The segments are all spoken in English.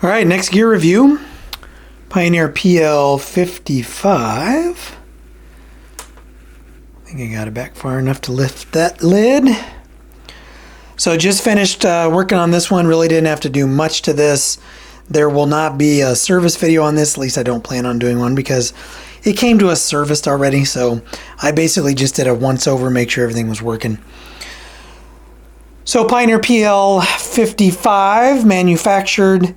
All right, next gear review. Pioneer PL55. I think I got it back far enough to lift that lid. So just finished working on this one. Really didn't have to do much to this. There will not be a service video on this. At least I don't plan on doing one because it came to us serviced already. So I basically just did a once over, make sure everything was working. So Pioneer PL55 manufactured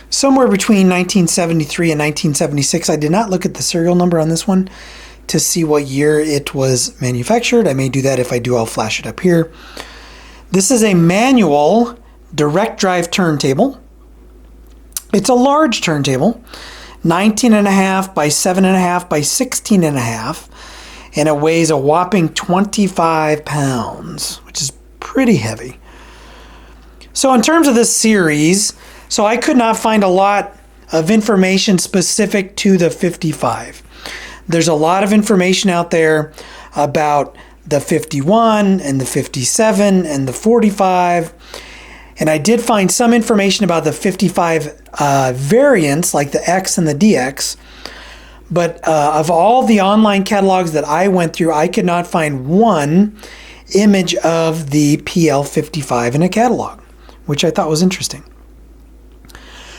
somewhere between 1973 and 1976. I did not look at the serial number on this one to see what year it was manufactured. I may do that. If I do, I'll flash it up here. This is a manual direct drive turntable. It's a large turntable, 19.5 by 7.5 by 16.5, and it weighs a whopping 25 pounds, which is pretty heavy. So in terms of this series, so I could not find a lot of information specific to the 55. There's a lot of information out there about the 51 and the 57 and the 45. And I did find some information about the 55 variants, like the X and the DX. But of all the online catalogs that I went through, I could not find one image of the PL55 in a catalog, which I thought was interesting.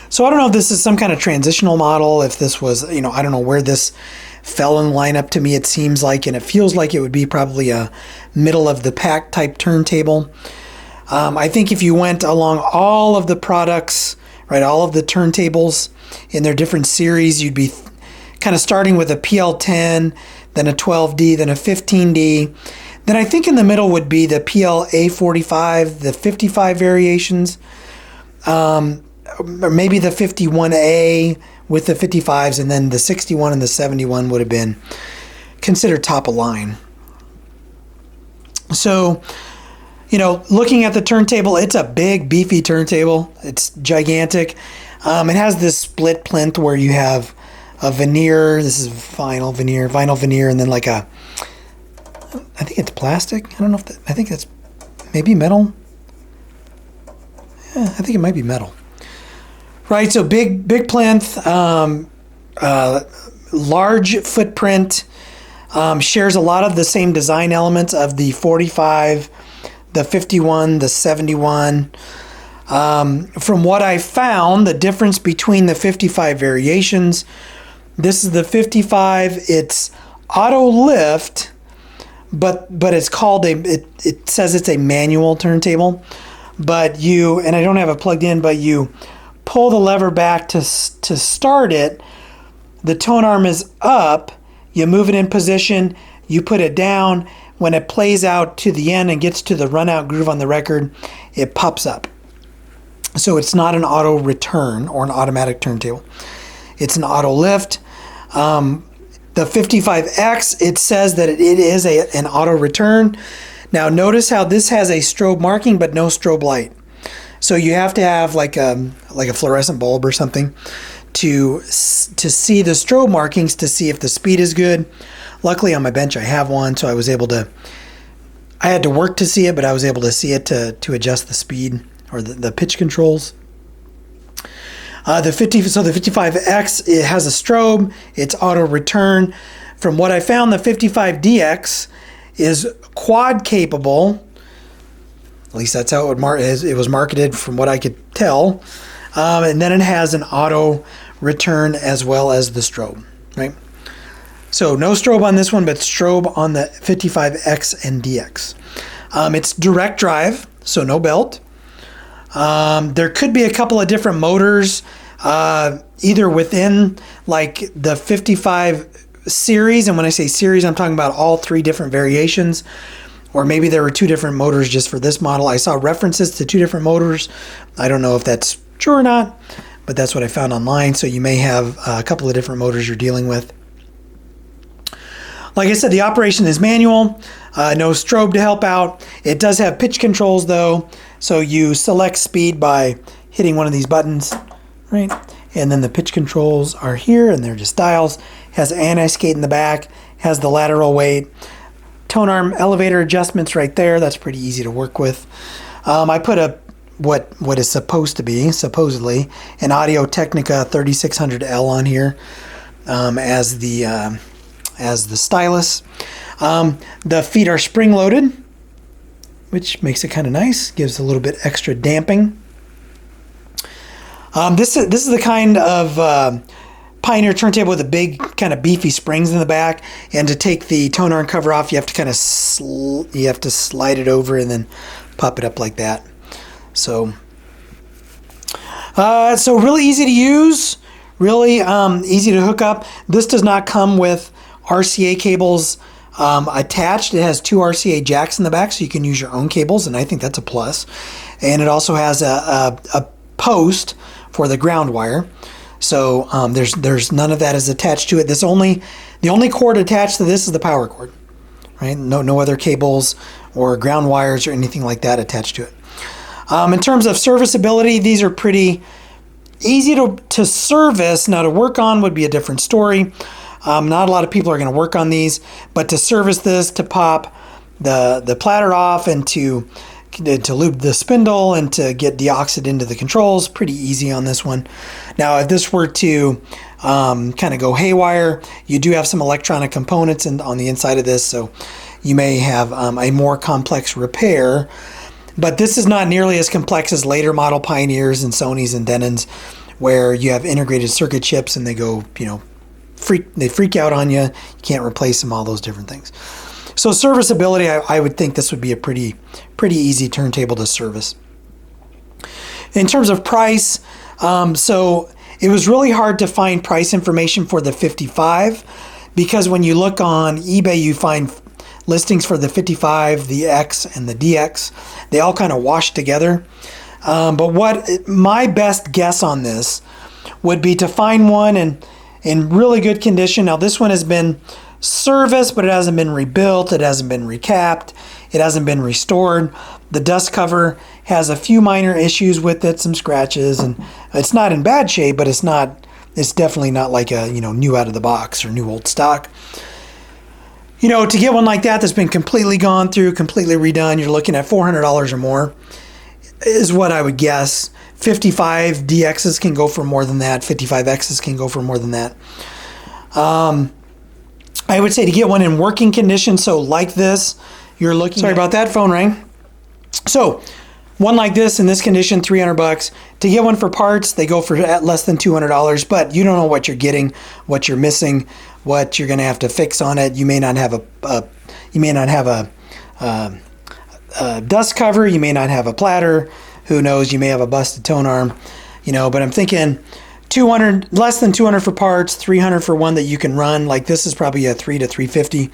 So I don't know if this is some kind of transitional model, if this was, I don't know where this fell in lineup. To me it seems like, and it feels like it would be probably a middle of the pack type turntable. I think if you went along all of the products, right, all of the turntables in their different series, you'd be kind of starting with a PL10, then a 12D, then a 15D. Then I think in the middle would be the PLA45, the 55 variations, or maybe the 51A with the 55s, and then the 61 and the 71 would have been considered top of line. So, looking at the turntable, it's a big, beefy turntable. It's gigantic. It has this split plinth where you have a veneer. This is vinyl veneer, and then like I think it's plastic. I don't know if I think that's maybe metal. Yeah, I think it might be metal. Right, so big plinth, large footprint, shares a lot of the same design elements of the 45, the 51, the 71. From what I found, the difference between the 55 variations, this is the 55, it's auto lift, but it's called it says it's a manual turntable, but and I don't have it plugged in, but you pull the lever back to start it. The tone arm is up. You move it in position. You put it down. When it plays out to the end and gets to the run out groove on the record, it pops up. So it's not an auto return or an automatic turntable. It's an auto lift. The 55X, it says that it is an auto return. Now notice how this has a strobe marking but no strobe light. So you have to have like a fluorescent bulb or something to see the strobe markings to see if the speed is good. Luckily on my bench I have one, so I had to work to see it, but I was able to see it to adjust the speed or the pitch controls. The 55X, it has a strobe. It's auto return. From what I found, the 55DX is quad capable. At least that's how it was marketed from what I could tell. And then it has an auto return as well as the strobe, right? So no strobe on this one, but strobe on the 55X and DX. It's direct drive, so no belt. There could be a couple of different motors, either within like the 55 series, and when I say series, I'm talking about all three different variations. Or maybe there were two different motors just for this model. I saw references to two different motors. I don't know if that's true or not, but that's what I found online. So you may have a couple of different motors you're dealing with. Like I said, the operation is manual, no strobe to help out. It does have pitch controls though. So you select speed by hitting one of these buttons, right? And then the pitch controls are here and they're just dials. Has anti-skate in the back, has the lateral weight. Tone arm elevator adjustments right there. That's pretty easy to work with. I put a what is supposed to be, supposedly, an Audio-Technica 3600L on here as the stylus. The feet are spring-loaded, which makes it kind of nice, gives a little bit extra damping. This is the kind of Pioneer turntable with the big kind of beefy springs in the back, and to take the tone arm cover off, you have to kind of slide it over and then pop it up like that. So really easy to use, really easy to hook up. This does not come with RCA cables attached. It has 2 RCA jacks in the back, so you can use your own cables, and I think that's a plus. And it also has a post for the ground wire. So there's none of that is attached to it. The only cord attached to this is the power cord, right? No other cables or ground wires or anything like that attached to it. In terms of serviceability, these are pretty easy to service. Now, to work on would be a different story. Not a lot of people are going to work on these, but to service this, to pop the platter off and to lube the spindle and to get deoxid into the controls, pretty easy on this one. Now, if this were to kind of go haywire, you do have some electronic components on the inside of this, so you may have a more complex repair. But this is not nearly as complex as later model Pioneers and Sonys and Denons, where you have integrated circuit chips and they go, they freak out on you. You can't replace them, all those different things. So serviceability, I would think this would be a pretty easy turntable to service. In terms of price, so it was really hard to find price information for the 55, because when you look on eBay, you find listings for the 55, the X, and the DX. They all kind of wash together. But what my best guess on this would be to find one in really good condition. Now, this one has been serviced, but it hasn't been rebuilt, it hasn't been recapped, it hasn't been restored. The dust cover has a few minor issues with it, some scratches, and it's not in bad shape, but it's definitely not like a new out of the box or new old stock. To get one like that's been completely gone through, completely redone, you're looking at $400 or more is what I would guess. 55 DXs can go for more than that, 55Xs can go for more than that. I would say to get one in working condition, so like this, you're looking. Sorry about that, phone rang. So, one like this in this condition, $300. To get one for parts, they go for less than $200, but you don't know what you're getting, what you're missing, what you're going to have to fix on it. You may not have a dust cover. You may not have a platter. Who knows? You may have a busted tone arm. But I'm thinking $200, less than $200 for parts, $300 for one that you can run. Like this is probably a $300 to $350,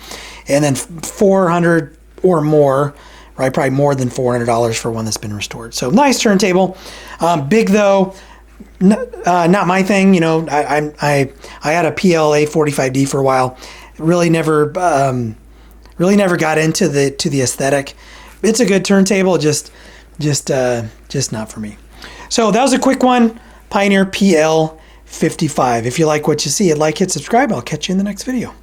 and then $400 or more, right? Probably more than $400 for one that's been restored. So nice turntable, big though, not my thing. I had a PLA 45D for a while. Really never got into the aesthetic. It's a good turntable, just not for me. So that was a quick one. Pioneer PL55. If you like what you see, hit like, hit subscribe. I'll catch you in the next video.